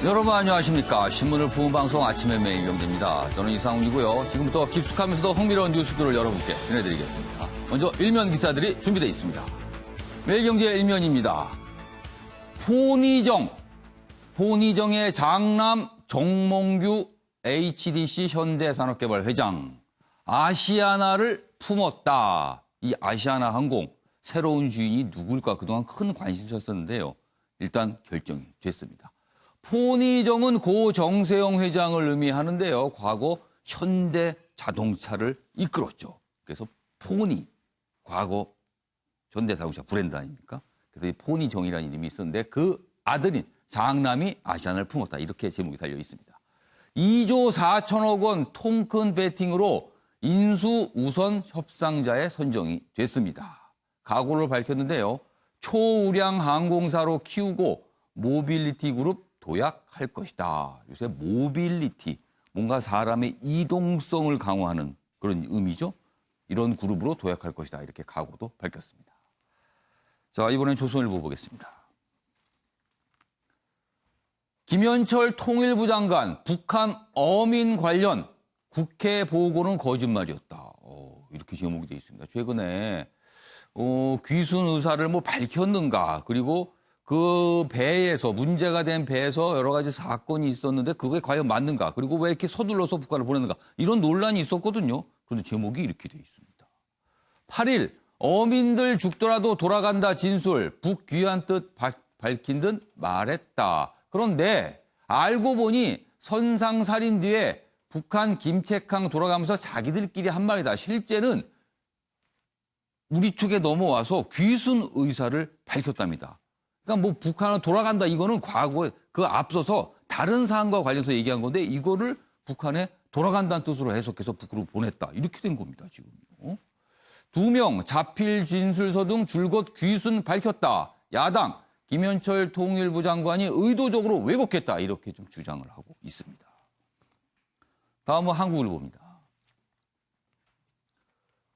여러분 안녕하십니까. 신문을 부은 방송 아침의 매일경제입니다. 저는 이상훈이고요. 지금부터 깊숙하면서도 흥미로운 뉴스들을 여러분께 전해드리겠습니다. 먼저 일면 기사들이 준비되어 있습니다. 매일경제 일면입니다. 포니정의 장남 정몽규 HDC 현대산업개발 회장. 아시아나를 품었다. 이 아시아나 항공 새로운 주인이 누굴까 그동안 큰 관심이었었는데요. 일단 결정이 됐습니다. 포니정은 고 정세영 회장을 의미하는데요. 과거 현대자동차를 이끌었죠. 그래서 포니, 과거 현대자동차 브랜드 아닙니까? 그래서 이 포니정이라는 이름이 있었는데 그 아들인 장남이 아시아나를 품었다. 이렇게 제목이 달려 있습니다. 2조 4천억 원 통 큰 베팅으로 인수 우선 협상자에 선정이 됐습니다. 각오를 밝혔는데요. 초우량 항공사로 키우고 모빌리티 그룹 도약할 것이다. 요새 모빌리티, 뭔가 사람의 이동성을 강화하는 그런 의미죠. 이런 그룹으로 도약할 것이다. 이렇게 각오도 밝혔습니다. 자, 이번엔 조선일보 보겠습니다. 김현철 통일부 장관, 북한 어민 관련 국회 보고는 거짓말이었다. 이렇게 제목이 되어 있습니다. 최근에 귀순 의사를 밝혔는가, 그리고 그 배에서 문제가 된 배에서 여러 가지 사건이 있었는데 그게 과연 맞는가, 그리고 왜 이렇게 서둘러서 북한을 보내는가, 이런 논란이 있었거든요. 그런데 제목이 이렇게 되어 있습니다. 8일 어민들 죽더라도 돌아간다 진술, 북귀한 뜻 밝힌 듯 말했다. 그런데 알고 보니 선상살인 뒤에 북한 김책항 돌아가면서 자기들끼리 한 말이다. 실제는 우리 측에 넘어와서 귀순 의사를 밝혔답니다. 그러니까 북한은 돌아간다, 이거는 과거에 그 앞서서 다른 사안과 관련해서 얘기한 건데 이거를 북한에 돌아간다는 뜻으로 해석해서 북으로 보냈다. 이렇게 된 겁니다, 지금요. 2명 자필 진술서 등 줄곧 귀순 밝혔다. 야당 김현철 통일부 장관이 의도적으로 왜곡했다. 이렇게 좀 주장을 하고 있습니다. 다음은 한국일보입니다.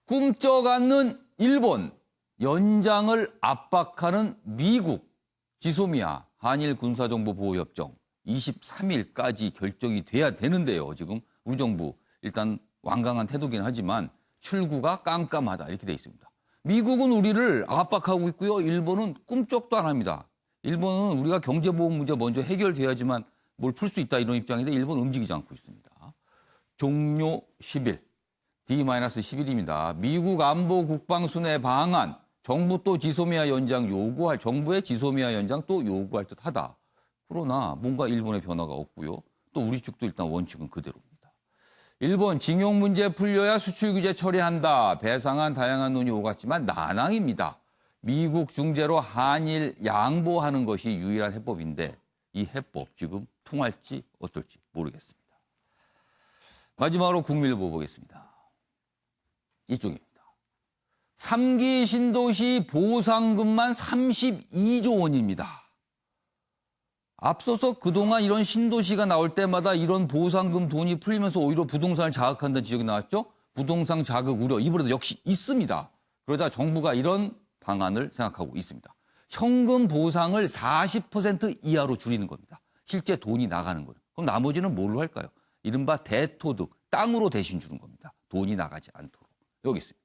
꿈쩍 않는 일본, 연장을 압박하는 미국, 지소미아 한일 군사정보보호협정 23일까지 결정이 돼야 되는데요. 지금 우리 정부 일단 완강한 태도긴 하지만 출구가 깜깜하다, 이렇게 돼 있습니다. 미국은 우리를 압박하고 있고요. 일본은 꿈쩍도 안 합니다. 일본은 우리가 경제보험 문제 먼저 해결돼야지만 뭘 풀 수 있다, 이런 입장인데 일본은 움직이지 않고 있습니다. 종료 10일, D-10일입니다. 미국 안보 국방순회 방한, 정부의 지소미아 연장 또 요구할 듯하다. 그러나 뭔가 일본의 변화가 없고요. 또 우리 측도 일단 원칙은 그대로입니다. 일본 징용 문제 풀려야 수출 규제 처리한다. 배상한 다양한 논의 오갔지만 난항입니다. 미국 중재로 한일 양보하는 것이 유일한 해법인데 이 해법 지금 통할지 어떨지 모르겠습니다. 마지막으로 국민일보 보겠습니다. 이쪽입니다. 3기 신도시 보상금만 32조 원입니다. 앞서서 그동안 이런 신도시가 나올 때마다 이런 보상금 돈이 풀리면서 오히려 부동산을 자극한다는 지적이 나왔죠. 부동산 자극 우려, 이번에도 역시 있습니다. 그러자 정부가 이런 방안을 생각하고 있습니다. 현금 보상을 40% 이하로 줄이는 겁니다. 실제 돈이 나가는 거예요. 그럼 나머지는 뭘로 할까요? 이른바 대토득, 땅으로 대신 주는 겁니다. 돈이 나가지 않도록. 여기 있습니다.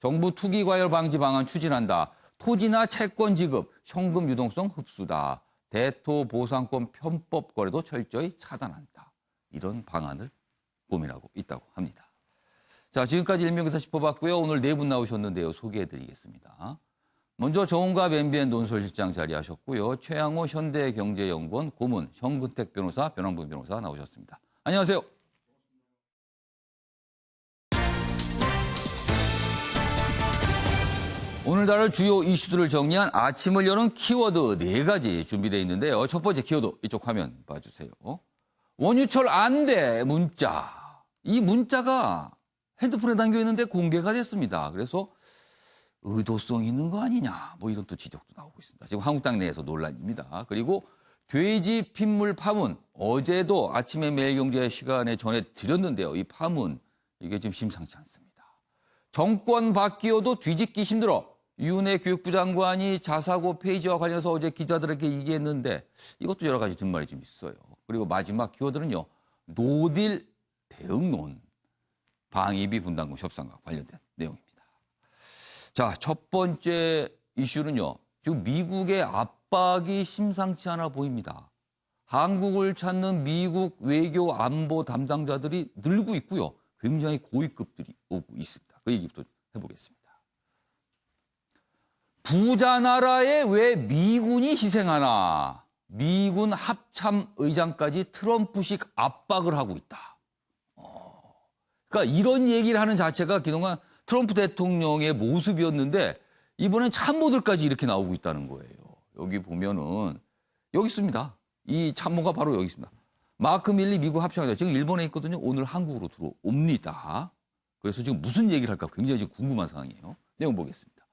정부 투기 과열 방지 방안 추진한다. 토지나 채권 지급, 현금 유동성 흡수다. 대토 보상권 편법 거래도 철저히 차단한다. 이런 방안을 고민하고 있다고 합니다. 자, 지금까지 일명기사 짚어봤고요. 오늘 네 분 나오셨는데요. 소개해드리겠습니다. 먼저 정은갑 MBN 논설실장 자리하셨고요. 최양호 현대경제연구원 고문, 현근택 변호사, 변환봉 변호사 나오셨습니다. 안녕하세요. 오늘 다룰 주요 이슈들을 정리한 아침을 여는 키워드 4가지 준비되어 있는데요. 첫 번째 키워드 이쪽 화면 봐주세요. 원유철 안돼 문자. 이 문자가 핸드폰에 담겨 있는데 공개가 됐습니다. 그래서 의도성 있는 거 아니냐, 이런 또 지적도 나오고 있습니다. 지금 한국당 내에서 논란입니다. 그리고 돼지 핏물 파문, 어제도 아침에 매일경제 시간에 전해드렸는데요. 이 파문, 이게 지금 심상치 않습니다. 정권 바뀌어도 뒤집기 힘들어. 윤해 교육부 장관이 자사고 폐지와 관련해서 어제 기자들에게 얘기했는데 이것도 여러 가지 뒷말이 좀 있어요. 그리고 마지막 키워드는요. 노딜 대응론, 방위비 분담금 협상과 관련된 내용입니다. 자, 첫 번째 이슈는요. 지금 미국의 압박이 심상치 않아 보입니다. 한국을 찾는 미국 외교 안보 담당자들이 늘고 있고요. 굉장히 고위급들이 오고 있습니다. 그 얘기부터 해보겠습니다. 부자 나라에 왜 미군이 희생하나? 미군 합참의장까지 트럼프식 압박을 하고 있다. 그러니까 이런 얘기를 하는 자체가 그동안 트럼프 대통령의 모습이었는데 이번엔 참모들까지 이렇게 나오고 있다는 거예요. 여기 보면은 여기 있습니다. 이 참모가 바로 여기 있습니다. 마크 밀리 미국 합참의장 지금 일본에 있거든요. 오늘 한국으로 들어옵니다. 그래서 지금 무슨 얘기를 할까 굉장히 지금 궁금한 상황이에요. 내용 보겠습니다.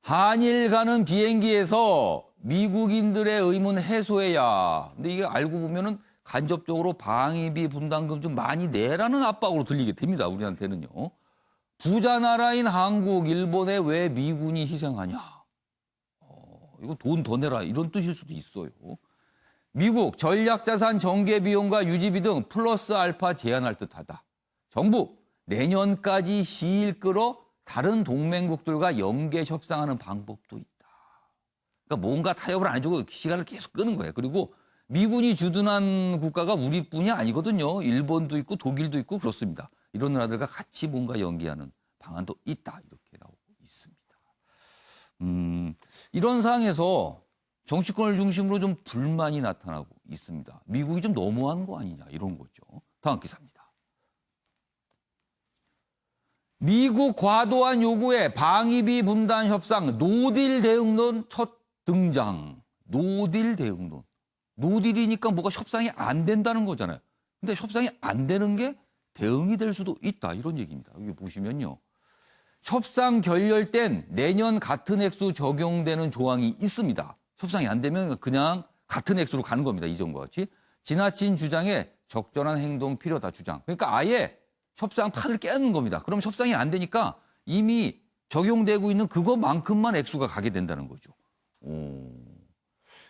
한일 가는 비행기에서 미국인들의 의문 해소해야. 근데 이게 알고 보면은 간접적으로 방위비 분담금 좀 많이 내라는 압박으로 들리게 됩니다. 우리한테는요. 부자 나라인 한국, 일본에 왜 미군이 희생하냐. 이거 돈 더 내라 이런 뜻일 수도 있어요. 미국 전략자산 전개 비용과 유지비 등 플러스 알파 제한할 듯하다. 정부 내년까지 시일 끌어 다른 동맹국들과 연계 협상하는 방법도 있다. 그러니까 뭔가 타협을 안 해주고 시간을 계속 끄는 거예요. 그리고 미군이 주둔한 국가가 우리뿐이 아니거든요. 일본도 있고 독일도 있고 그렇습니다. 이런 나라들과 같이 뭔가 연기하는 방안도 있다. 이렇게 나오고 있습니다. 이런 상황에서 정치권을 중심으로 좀 불만이 나타나고 있습니다. 미국이 좀 너무한 거 아니냐 이런 거죠. 다음 기사입니다. 미국 과도한 요구에 방위비 분담 협상 노딜 대응론 첫 등장. 노딜 대응론. 노딜이니까 뭐가 협상이 안 된다는 거잖아요. 근데 협상이 안 되는 게 대응이 될 수도 있다. 이런 얘기입니다. 여기 보시면요. 협상 결렬 땐 내년 같은 액수 적용되는 조항이 있습니다. 협상이 안 되면 그냥 같은 액수로 가는 겁니다. 이전과 같이. 지나친 주장에 적절한 행동 필요하다 주장. 그러니까 아예 협상 판을 깨는 겁니다. 그럼 협상이 안 되니까 이미 적용되고 있는 그것만큼만 액수가 가게 된다는 거죠.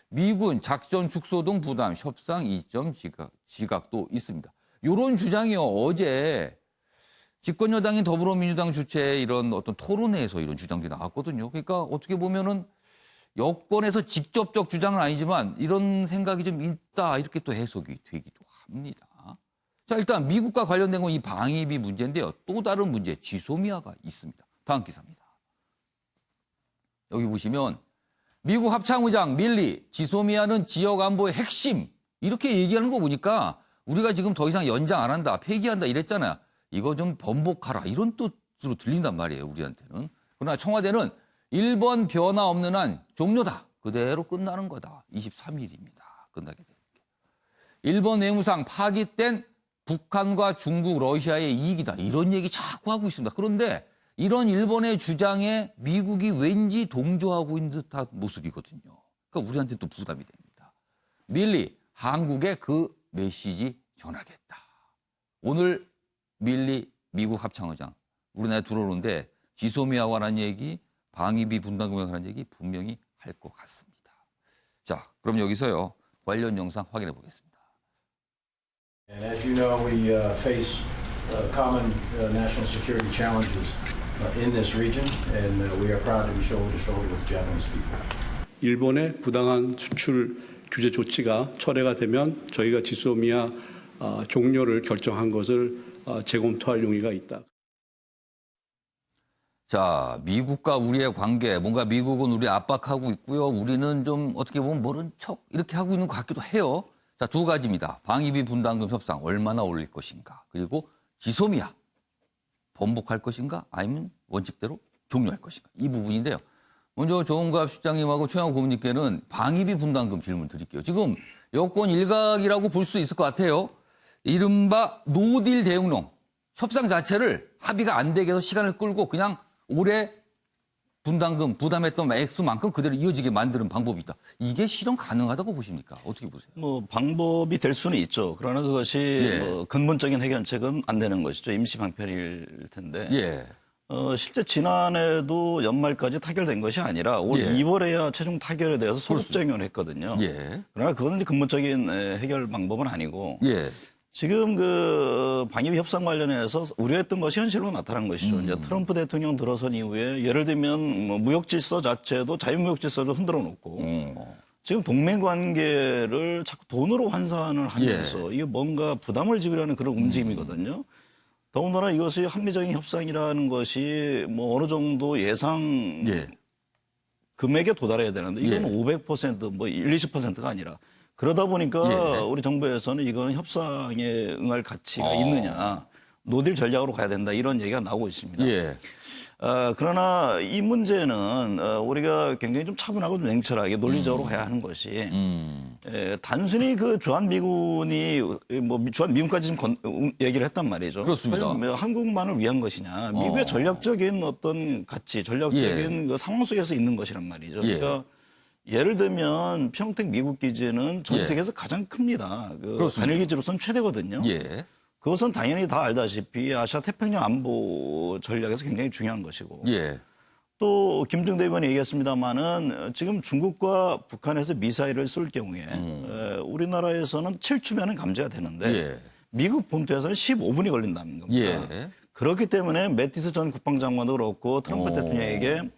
미군 작전 축소 등 부담 협상 이점 지각도 있습니다. 이런 주장이요. 어제 집권 여당인 더불어민주당 주최의 이런 어떤 토론회에서 이런 주장들이 나왔거든요. 그러니까 어떻게 보면은 여권에서 직접적 주장은 아니지만 이런 생각이 좀 있다 이렇게 또 해석이 되기도 합니다. 자, 일단 미국과 관련된 건 이 방위비 문제인데요. 또 다른 문제, 지소미아가 있습니다. 다음 기사입니다. 여기 보시면 미국 합참의장 밀리, 지소미아는 지역 안보의 핵심 이렇게 얘기하는 거 보니까 우리가 지금 더 이상 연장 안 한다, 폐기한다 이랬잖아요. 이거 좀 번복하라 이런 뜻으로 들린단 말이에요. 우리한테는. 그러나 청와대는 1번 변화 없는 한 종료다. 그대로 끝나는 거다. 23일입니다. 끝나게 되는 게. 일본 외무상 파기된 북한과 중국, 러시아의 이익이다. 이런 얘기 자꾸 하고 있습니다. 그런데 이런 일본의 주장에 미국이 왠지 동조하고 있는 듯한 모습이거든요. 그러니까 우리한테 또 부담이 됩니다. 밀리, 한국에 그 메시지 전하겠다. 오늘 밀리 미국 합참의장 우리나라에 들어오는데 지소미아와 관한 얘기, 방위비 분담금에 관한 얘기 분명히 할 것 같습니다. 자, 그럼 여기서요. 관련 영상 확인해 보겠습니다. And as you know, we face common national security challenges in this region, and we are proud to be shoulder to shoulder with the Japanese people. 일본의 부당한 수출 규제 조치가 철회가 되면 저희가 지소미아 종료를 결정한 것을 재검토할 용의가 있다. 자, 미국과 우리의 관계, 뭔가 미국은 우리 압박하고 있고요. 우리는 좀 어떻게 보면 모른 척 이렇게 하고 있는 것 같기도 해요. 자, 두 가지입니다. 방위비 분담금 협상 얼마나 올릴 것인가. 그리고 지소미아 번복할 것인가 아니면 원칙대로 종료할 것인가. 이 부분인데요. 먼저 조은갑 실장님하고 최영호 고문님께는 방위비 분담금 질문 드릴게요. 지금 여권 일각이라고 볼 수 있을 것 같아요. 이른바 노딜 대응론. 협상 자체를 합의가 안 되게 해서 시간을 끌고 그냥 올해 분담금 부담했던 액수만큼 그대로 이어지게 만드는 방법이 있다. 이게 실현 가능하다고 보십니까? 어떻게 보세요? 뭐 방법이 될 수는 있죠. 그러나 그것이 예. 뭐 근본적인 해결책은 안 되는 것이죠. 임시 방편일 텐데. 예. 실제 지난해도 연말까지 타결된 것이 아니라 올 예. 2월에야 최종 타결에 대해서 소급 적용을 했거든요. 예. 그러나 그거는 이제 근본적인 해결 방법은 아니고 예. 지금 그 방위비 협상 관련해서 우려했던 것이 현실로 나타난 것이죠. 이제 트럼프 대통령 들어선 이후에 예를 들면 뭐 무역 질서 자체도 자유무역 질서를 흔들어 놓고 지금 동맹 관계를 자꾸 돈으로 환산을 하면서 이게 뭔가 부담을 지으려는 그런 움직임이거든요. 더군다나 이것이 한미적인 협상이라는 것이 뭐 어느 정도 예상 예. 금액에 도달해야 되는데 이건 예. 500%뭐 20%가 아니라 그러다 보니까 우리 정부에서는 이거는 협상에 응할 가치가 있느냐 노딜 전략으로 가야 된다 이런 얘기가 나오고 있습니다. 예. 그러나 이 문제는 우리가 굉장히 좀 차분하고 좀 냉철하게 논리적으로 가야 하는 것이 단순히 그 주한미군이 뭐 주한미군까지 지금 얘기를 했단 말이죠. 그렇습니다. 과연 한국만을 위한 것이냐. 미국의 전략적인 어떤 가치, 전략적인 그 상황 속에서 있는 것이란 말이죠. 그러니까 예를 들면 평택 미국 기지는 전 세계에서 가장 큽니다. 그 단일 기지로서는 최대거든요. 예. 그것은 당연히 다 알다시피 아시아 태평양 안보 전략에서 굉장히 중요한 것이고 예. 또 김종대 의원이 얘기했습니다마는 지금 중국과 북한에서 미사일을 쏠 경우에 우리나라에서는 7초면은 감지가 되는데 미국 본토에서는 15분이 걸린다는 겁니다. 그렇기 때문에 매티스 전 국방장관도 그렇고 트럼프 대통령에게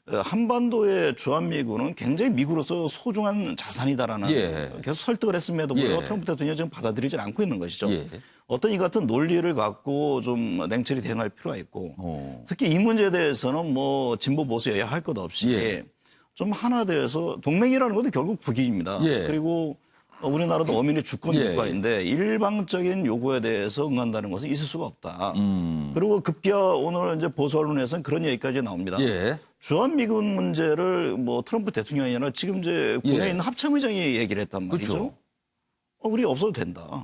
한반도의 주한미군은 굉장히 미국으로서 소중한 자산이다라는 계속 설득을 했음에도 불구하고 트럼프 대통령이 지금 받아들이지 않고 있는 것이죠. 어떤 이 같은 논리를 갖고 좀 냉철히 대응할 필요가 있고 특히 이 문제에 대해서는 뭐 진보 보수 여야 할 것 없이 좀 하나 돼서 동맹이라는 것도 결국 북익입니다. 그리고 우리나라도 어민의 주권 국가인데 일방적인 요구에 대해서 응한다는 것은 있을 수가 없다. 그리고 급기야 오늘 이제 보수 언론에서는 그런 얘기까지 나옵니다. 주한미군 문제를 뭐 트럼프 대통령이 아니라 지금 이제 군에 있는 합참의장이 얘기를 했단 말이죠. 그렇죠. 우리 없어도 된다.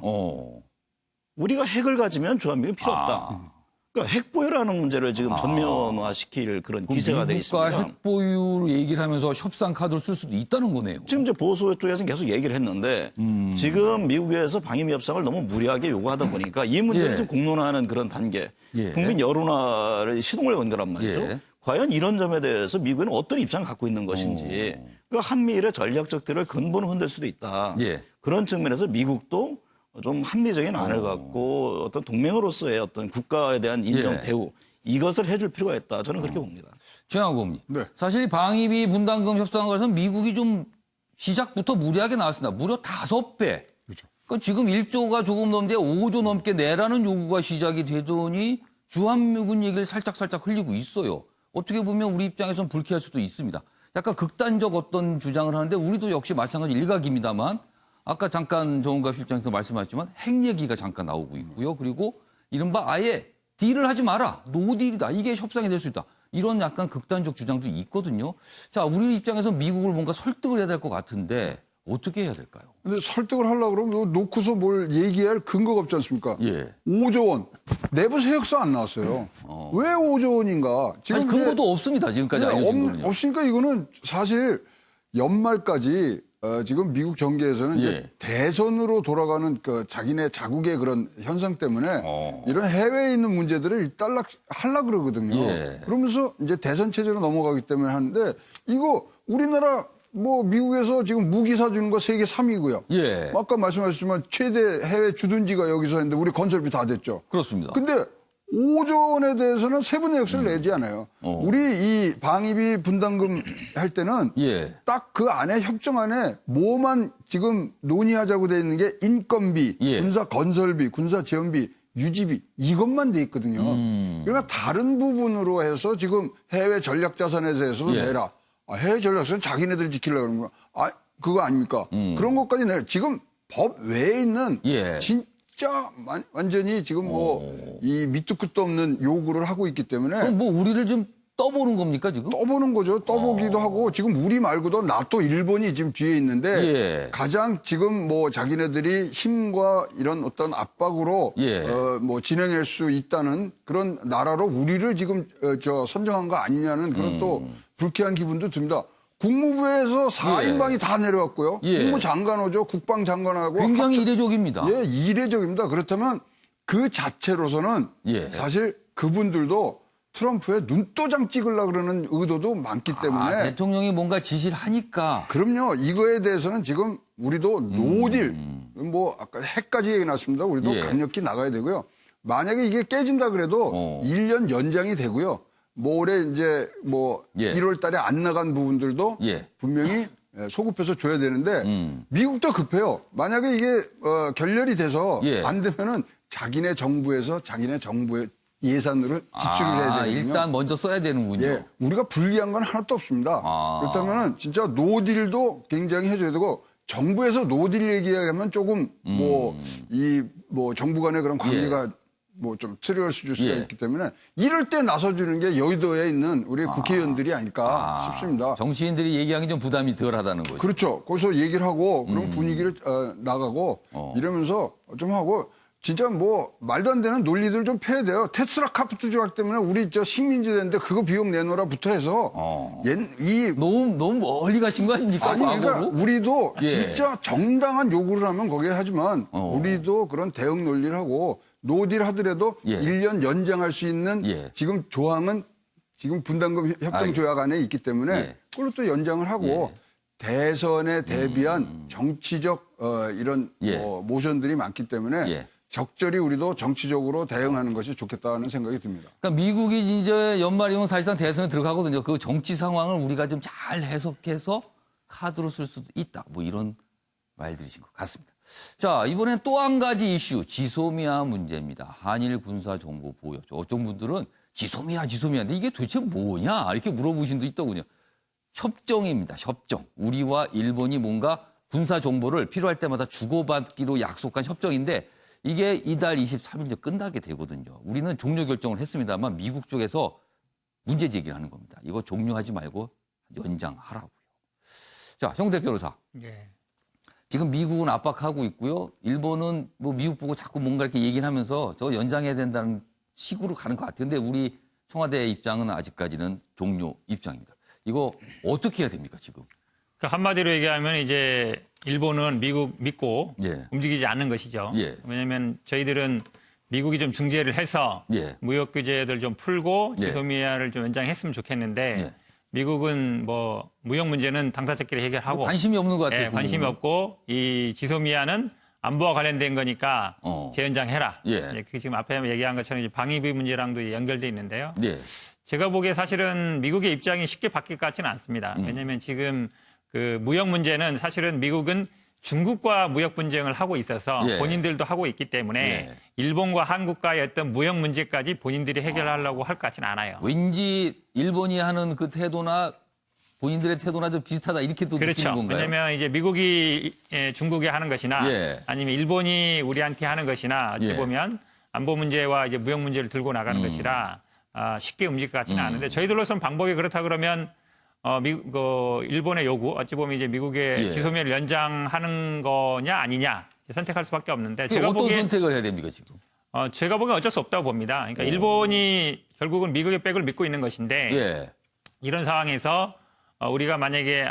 우리가 핵을 가지면 주한미군 필요 없다. 그러니까 핵보유라는 문제를 지금 전면화시킬 그런 기세가 돼 있습니다. 미국과 핵보유 얘기를 하면서 협상 카드를 쓸 수도 있다는 거네요. 지금 이제 보수 쪽에서는 계속 얘기를 했는데 지금 미국에서 방위비 협상을 너무 무리하게 요구하다 보니까 이 문제를 지금 공론화하는 그런 단계, 국민 여론화를 시동을 건 거란 말이죠. 과연 이런 점에 대해서 미국은 어떤 입장을 갖고 있는 것인지 그 한미일의 전략적 대를 근본을 흔들 수도 있다. 그런 측면에서 미국도 좀 합리적인 안을 갖고 어떤 동맹으로서의 어떤 국가에 대한 인정 대우 이것을 해줄 필요가 있다. 저는 그렇게 봅니다. 최영학 의원님. 네. 사실 방위비 분담금 협상에서 미국이 좀 시작부터 무리하게 나왔습니다. 무려 5배. 그렇죠. 그러니까 지금 1조가 조금 넘는데 5조 넘게 내라는 요구가 시작이 되더니 주한미군 얘기를 살짝 흘리고 있어요. 어떻게 보면 우리 입장에서는 불쾌할 수도 있습니다. 약간 극단적 어떤 주장을 하는데 우리도 역시 마찬가지 일각입니다만 아까 잠깐 정은갑 실장께서 말씀하셨지만 핵 얘기가 잠깐 나오고 있고요. 그리고 이른바 아예 딜을 하지 마라. 노딜이다. 이게 협상이 될 수 있다. 이런 약간 극단적 주장도 있거든요. 자, 우리 입장에서 미국을 뭔가 설득을 해야 될 것 같은데 어떻게 해야 될까요? 근데 설득을 하려고 그러면 놓고서 뭘 얘기할 근거가 없지 않습니까? 5조 원. 내부 세역서 안 나왔어요. 왜 5조 원인가? 지금 근거도 없습니다. 지금까지 알려진 거는요. 없으니까 이거는 사실 연말까지 지금 미국 정계에서는 이제 대선으로 돌아가는 그 자기네 자국의 그런 현상 때문에 이런 해외에 있는 문제들을 일단락 하려고 그러거든요. 그러면서 이제 대선 체제로 넘어가기 때문에 하는데 이거 우리나라 뭐 미국에서 지금 무기 사주는 거 세계 3위고요. 아까 말씀하셨지만 최대 해외 주둔지가 여기서 했는데 우리 건설비 다 됐죠. 그렇습니다. 근데 5조 원에 대해서는 세분의 액수를 내지 않아요. 우리 이 방위비 분담금 할 때는 딱 그 안에 협정 안에 뭐만 지금 논의하자고 돼 있는 게 인건비, 군사 건설비, 군사 지원비, 유지비 이것만 돼 있거든요. 그러니까 다른 부분으로 해서 지금 해외 전략 자산에 대해서도 내라. 해외 전략 자산 자기네들 지키려고 그러는 거야. 그거 아닙니까? 그런 것까지 내라. 지금 법 외에 있는 진짜 완전히 지금 뭐 이 밑도 끝도 없는 요구를 하고 있기 때문에 그럼 뭐 우리를 좀 떠보는 겁니까 지금? 떠보는 거죠. 떠보기도 하고 지금 우리 말고도 나토 일본이 지금 뒤에 있는데 가장 지금 뭐 자기네들이 힘과 이런 어떤 압박으로 뭐 진행할 수 있다는 그런 나라로 우리를 지금 선정한 거 아니냐는 그런 또 불쾌한 기분도 듭니다. 국무부에서 4인방이 다 내려왔고요. 국무장관오죠. 국방장관하고 굉장히 이례적입니다. 이례적입니다. 그렇다면 그 자체로서는 사실 그분들도 트럼프의 눈도장 찍으려고 그러는 의도도 많기 때문에 대통령이 뭔가 지시를 하니까. 그럼요. 이거에 대해서는 지금 우리도 노딜, 뭐 아까 핵까지 얘기 나왔습니다. 우리도 예. 강력히 나가야 되고요. 만약에 이게 깨진다 그래도 1년 연장이 되고요. 뭐 올해 이제 뭐 예. 1월 달에 안 나간 부분들도 예. 분명히 소급해서 줘야 되는데 미국도 급해요. 만약에 이게 결렬이 돼서 예. 안 되면은 자기네 정부에서 자기네 정부의 예산으로 지출을 해야 되거든요. 일단 먼저 써야 되는군요. 예, 우리가 불리한 건 하나도 없습니다. 그렇다면은 진짜 노딜도 굉장히 해줘야 되고 정부에서 노딜 얘기하면 조금 뭐 정부 간의 그런 관계가 뭐 좀 트리얼 수줄 수가 있기 때문에 이럴 때 나서주는 게 여의도에 있는 우리 국회의원들이 아닐까 싶습니다. 정치인들이 얘기하기 좀 부담이 덜하다는 거죠. 그렇죠. 거기서 얘기를 하고 그런 분위기를 나가고 이러면서 좀 하고 진짜 뭐 말도 안 되는 논리들 좀 펴야 돼요. 테슬라 카푸트 조약 때문에 우리 저 식민지 되는데 그거 비용 내놓으라부터 해서 너무 멀리 가신 거 아닙니까? 아니 그러니까 과거로? 우리도 예. 진짜 정당한 요구를 하면 거기에 하지만 우리도 그런 대응 논리를 하고 노딜 하더라도 1년 연장할 수 있는 지금 조항은 지금 분담금 협정 조약 안에 있기 때문에 그걸로 또 연장을 하고 대선에 대비한 정치적 이런 모션들이 많기 때문에 적절히 우리도 정치적으로 대응하는 것이 좋겠다는 생각이 듭니다. 그러니까 미국이 이제 연말이면 사실상 대선에 들어가거든요. 그 정치 상황을 우리가 좀 잘 해석해서 카드로 쓸 수도 있다. 뭐 이런 말들이신 것 같습니다. 자, 이번엔 또 한 가지 이슈, 지소미아 문제입니다. 한일 군사 정보 보호협정. 어떤 분들은 지소미아인데 이게 도대체 뭐냐? 이렇게 물어보신 분도 있더군요. 협정입니다. 협정. 우리와 일본이 뭔가 군사 정보를 필요할 때마다 주고받기로 약속한 협정인데 이게 이달 23일에 끝나게 되거든요. 우리는 종료 결정을 했습니다만 미국 쪽에서 문제 제기를 하는 겁니다. 이거 종료하지 말고 연장하라고요. 자, 형대 변호사. 예. 지금 미국은 압박하고 있고요. 일본은 뭐 미국 보고 자꾸 뭔가 이렇게 얘기를 하면서 저거 연장해야 된다는 식으로 가는 것 같아요. 근데 우리 청와대 입장은 아직까지는 종료 입장입니다. 이거 어떻게 해야 됩니까, 지금? 그 한마디로 얘기하면 이제 일본은 미국 믿고 움직이지 않는 것이죠. 왜냐하면 저희들은 미국이 좀 중재를 해서 무역 규제들 좀 풀고 지소미아를 좀 연장했으면 좋겠는데 미국은 뭐 무역 문제는 당사자끼리 해결하고 관심이 없는 것 같아요. 관심이 없고 이 지소미아는 안보와 관련된 거니까 재연장해라. 그게 지금 앞에 얘기한 것처럼 이제 방위비 문제랑도 연결돼 있는데요. 제가 보기에 사실은 미국의 입장이 쉽게 바뀔 것 같지는 않습니다. 왜냐하면 지금 그 무역 문제는 사실은 미국은 중국과 무역 분쟁을 하고 있어서 본인들도 하고 있기 때문에 일본과 한국과의 어떤 무역 문제까지 본인들이 해결하려고 할 것 같지는 않아요. 왠지 일본이 하는 그 태도나 본인들의 태도나 좀 비슷하다 이렇게 또 그렇죠. 느끼는 건가요? 왜냐하면 이제 미국이 중국에 하는 것이나 아니면 일본이 우리한테 하는 것이나 어찌 보면 안보 문제와 이제 무역 문제를 들고 나가는 것이라 쉽게 움직일 것 같지는 않은데 저희들로서는 방법이 그렇다 그러면 일본의 요구, 어찌 보면 이제 미국의 지소미아를 연장하는 거냐 아니냐 선택할 수밖에 없는데 제가 어떤 보기엔 선택을 해야 됩니까 지금? 제가 보기엔 어쩔 수 없다고 봅니다. 그러니까 일본이 결국은 미국의 백을 믿고 있는 것인데 이런 상황에서 우리가 만약에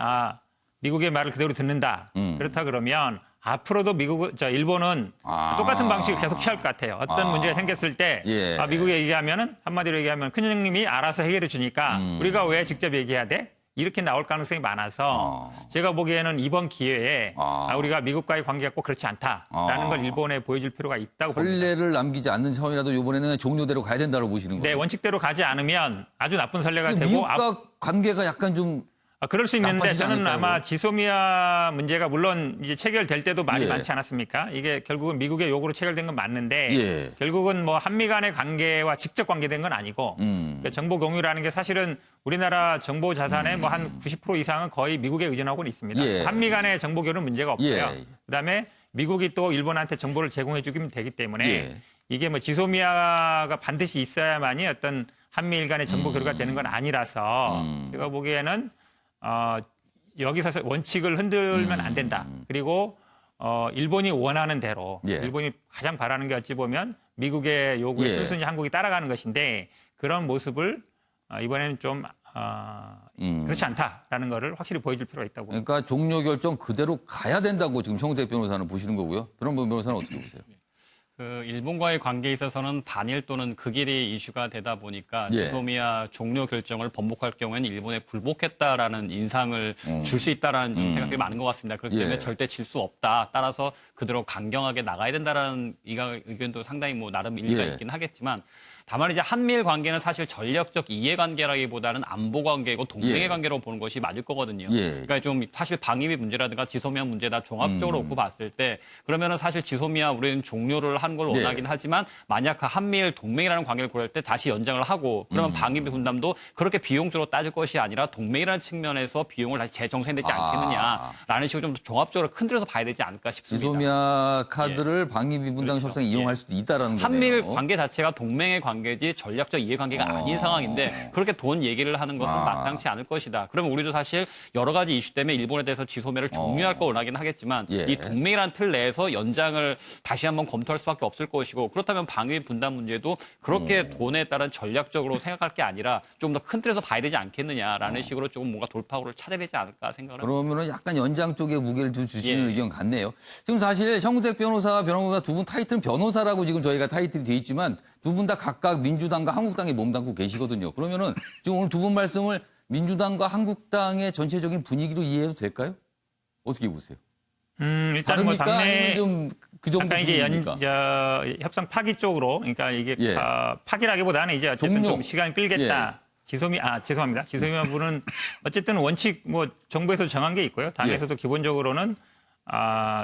미국의 말을 그대로 듣는다 그렇다 그러면 앞으로도 일본은 똑같은 방식을 계속 취할 것 같아요. 어떤 문제가 생겼을 때 미국에 얘기하면은 한마디로 얘기하면 큰형님이 알아서 해결해 주니까 우리가 왜 직접 얘기해야 돼? 이렇게 나올 가능성이 많아서 제가 보기에는 이번 기회에 우리가 미국과의 관계가 꼭 그렇지 않다라는 걸 일본에 보여줄 필요가 있다고 봅니다. 선례를 남기지 않는 차원이라도 이번에는 종료대로 가야 된다고 보시는 거예요? 네, 원칙대로 가지 않으면 아주 나쁜 선례가 되고 미국과 관계가 약간 좀 그럴 수 있는데 저는 않을까요? 아마 지소미아 문제가 물론 이제 체결될 때도 말이 많지 않았습니까? 이게 결국은 미국의 요구로 체결된 건 맞는데 결국은 뭐 한미 간의 관계와 직접 관계된 건 아니고 그러니까 정보 공유라는 게 사실은 우리나라 정보 자산의 뭐 한 90% 이상은 거의 미국에 의존하고는 있습니다. 한미 간의 정보 교류는 문제가 없고요. 그다음에 미국이 또 일본한테 정보를 제공해 주기면 되기 때문에 이게 뭐 지소미아가 반드시 있어야만이 어떤 한미일 간의 정보 교류가 되는 건 아니라서 제가 보기에는 여기서 원칙을 흔들면 안 된다. 그리고 일본이 원하는 대로 일본이 가장 바라는 게 어찌 보면 미국의 요구에 순순히 한국이 따라가는 것인데 그런 모습을 이번에는 좀 그렇지 않다라는 거를 확실히 보여줄 필요가 있다고 봅니다. 그러니까 종료 결정 그대로 가야 된다고 지금 형택 변호사는 보시는 거고요. 변호사 변호사는 어떻게 보세요? 그 일본과의 관계에 있어서는 반일 또는 극일이 이슈가 되다 보니까 예. 지소미아 종료 결정을 번복할 경우에는 일본에 굴복했다라는 인상을 줄 수 있다라는 생각이 많은 것 같습니다. 그렇기 때문에 예. 절대 질 수 없다. 따라서 그대로 강경하게 나가야 된다라는 의견도 상당히 뭐 나름 일리가 예. 있긴 하겠지만 다만 이제 한미일 관계는 사실 전략적 이해관계라기보다는 안보 관계고 동맹의 예. 관계로 보는 것이 맞을 거거든요. 예. 그러니까 좀 사실 방위비 문제라든가 지소미아 문제다 종합적으로 놓고 봤을 때 그러면은 사실 지소미아 우리는 종료를 하는 걸 원하긴 예. 하지만 만약 그 한미일 동맹이라는 관계를 고려할 때 다시 연장을 하고 그러면 방위비 분담도 그렇게 비용적으로 따질 것이 아니라 동맹이라는 측면에서 비용을 다시 재정산되지 않겠느냐라는 식으로 좀 종합적으로 큰 틀에서 봐야 되지 않을까 싶습니다. 지소미아 카드를 방위비 분담 그렇죠. 협상에 이용할 수도 있다라는 거네요. 한미일 관계 자체가 동맹의 관계지 전략적 이해관계가 아닌 상황인데 그렇게 돈 얘기를 하는 것은 마땅치 않을 것이다. 그러면 우리도 사실 여러 가지 이슈 때문에 일본에 대해서 지소미아를 종료할 거 원하긴 하겠지만 예. 이 동맹이라는 틀 내에서 연장을 다시 한번 검토할 수밖에 없을 것이고 그렇다면 방위 분담 문제도 그렇게 돈에 따른 전략적으로 생각할 게 아니라 좀 더 큰 틀에서 봐야 되지 않겠느냐라는 식으로 조금 뭔가 돌파구를 찾아야 되지 않을까 생각을 합니다. 그러면은 약간 연장 쪽에 무게를 좀 주시는 예. 의견 같네요. 지금 사실 형택 변호사와 변호사 두 분 타이틀은 변호사라고 지금 저희가 타이틀이 돼 있지만 두 분 다 각각 민주당과 한국당에 몸담고 계시거든요. 그러면은 지금 오늘 두 분 말씀을 민주당과 한국당의 전체적인 분위기로 이해해도 될까요? 어떻게 보세요? 일단 뭐 다릅니까? 당내 아니면 좀 그 정도 약간 이제 분위기입니까? 협상 파기 쪽으로 그러니까 이게 예. 파기라기보다는 이제 어쨌든 종료. 좀 시간 끌겠다. 죄송합니다. 지소미아 부는 어쨌든 원칙 뭐 정부에서 정한 게 있고요. 당에서도 기본적으로는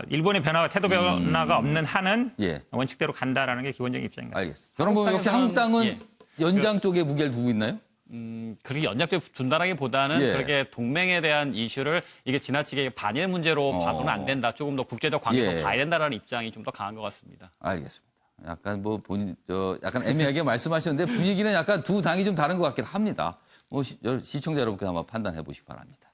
일본의 변화가 태도 변화가 없는 한은 예. 원칙대로 간다라는 게 기본적인 입장입니다. 알겠습니다. 여러분 역시 한국당은 예. 연장 쪽에 무게를 두고 있나요? 그렇게 연장적 둔다라기보다는 예. 그렇게 동맹에 대한 이슈를 이게 지나치게 반일 문제로 봐서는 안 된다. 조금 더 국제적 관계에서 예. 봐야 된다라는 입장이 좀 더 강한 것 같습니다. 알겠습니다. 약간 뭐 약간 애매하게 말씀하셨는데 분위기는 약간 두 당이 좀 다른 것 같긴 합니다. 뭐 시청자 여러분께 한번 판단해 보시기 바랍니다.